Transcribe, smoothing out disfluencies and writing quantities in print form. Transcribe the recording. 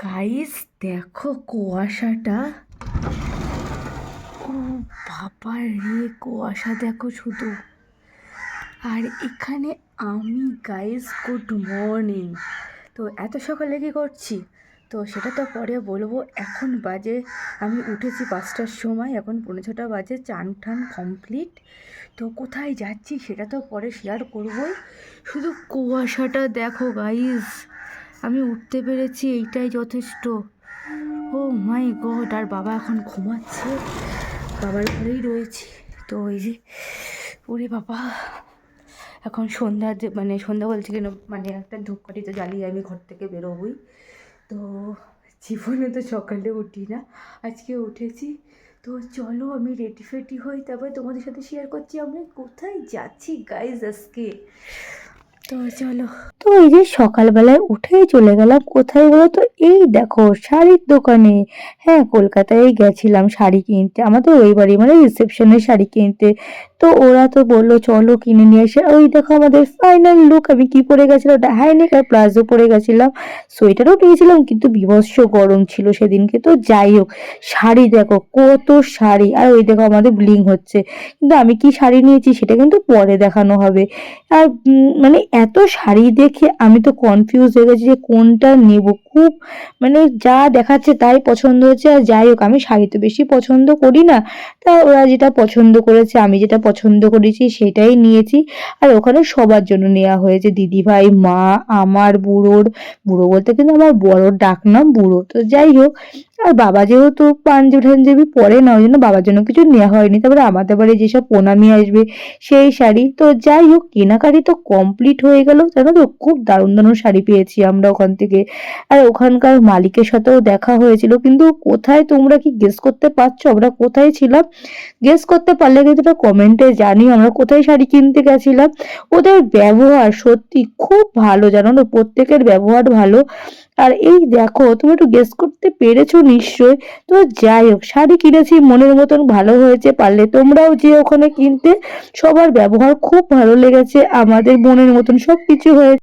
Guys দেখো কুয়াশাটা। ও বাবা রে, কুয়াশা দেখো শুধু। আর এখানে আমি গাইস, গুড মর্নিং। তো এত সকালে কি করছি তো সেটা তো পরে বলবো। এখন বাজে, আমি উঠেছি 5টার সময়, এখন 5:45 বাজে, চান টান কমপ্লিট। তো কোথায় যাচ্ছি সেটা তো পরে শেয়ার করবোই। শুধু কুয়াশাটা দেখো গাইস, আমি উঠতে পেরেছি, এইটাই যথেষ্ট। ও মাই গড। আর বাবা এখন ঘুমাচ্ছে, বাবার ঘরেই রয়েছি। তো ওই যে, ওরে বাবা, এখন সন্ধ্যা মানে সন্ধ্যা বলছি কেন, মানে একটা ধূপকাঠি তো জ্বালিয়ে আমি ঘর থেকে বেরোবই। তো জীবনে তো সকালে উঠি না, আজকে উঠেছি। তো চলো আমি রেডি ফেডি হই, তারপরে তোমাদের সাথে শেয়ার করছি আমি কোথায় যাচ্ছি গাইজ আজকে। তো চলো। তো এই যে সকালবেলায় উঠেই চলে গেলাম কোথায় বলো তো, এই দেখো শাড়ির দোকানে। হ্যাঁ, কলকাতায় গেছিলাম শাড়ি কিনতে, আমাদের ওই বাড়ি মানে রিসেপশনের শাড়ি কিনতে। তো ওরা তো বললো চলো কিনে নিয়ে এসে। ওই দেখো আমাদের ফাইনাল লুক। আমি কি পরে গেছিলাম, ওটা হাইনেক আর প্লাজো পরে গেছিলাম, সোয়েটারও নিয়েছিলাম, কিন্তু বিভৎস গরম ছিল সেদিনকে। তো যাই হোক, শাড়ি দেখো কত শাড়ি। আর ওই দেখো আমাদের ব্লিং হচ্ছে, কিন্তু আমি কি শাড়ি নিয়েছি সেটা কিন্তু পরে দেখানো হবে। আর মানে এত শাড়ি দেখে আমি তো কনফিউজ হয়ে গেছি যে কোনটা নেব। খুব মানে যা দেখাচ্ছে তাই পছন্দ হচ্ছে। আর যাই হোক, আমি শাড়ি তো বেশি পছন্দ করি না, তা ওরা যেটা পছন্দ করেছে, আমি যেটা পছন্দ করেছি সেটাই নিয়েছি। আর ওখানে সবার জন্য নেওয়া হয়েছে, দিদিভাই, মা, আমার, বুড়োর, বুড়ো বলতে কিন্তু আমার বড়োর ডাকনাম বুড়ো। তো যাই হোক, আর বাবা যেহেতু পাঞ্জাবি ঠাঞ্জাবি পরে না, ওই জন্য বাবার জন্য কিছু নেওয়া হয়নি। তারপরে আমাদের বাড়ি যেসব প্রণামী আসবে সেই শাড়ি। তো যাই হোক, কেনাকাটি তো কমপ্লিট হয়ে গেল। জানো তো, খুব দারুণ দারুণ শাড়ি পেয়েছি আমরা ওখান থেকে। আর ওখানকার মালিকের সাথেও দেখা হয়েছিল। কিন্তু কোথায়, তোমরা কি গেস করতে পারছো আমরা কোথায় ছিলাম? গেস করতে পারলে কিন্তু এটা কমেন্টে জানিও আমরা কোথায় শাড়ি কিনতে গেছিলাম। ওদের ব্যবহার সত্যি খুব ভালো, জানো না, প্রত্যেকের ব্যবহার ভালো। আর এই দেখো, তুমি একটু গেস করতে পেরেছো নিশ্চয়। তো যাই হোক, শাড়ি কিনেছি, মনের মতন ভালো হয়েছে। পারলে তোমরাও যে ওখানে কিনতে, সবার ব্যবহার খুব ভালো লেগেছে, আমাদের মনের মতন সবকিছু হয়েছে।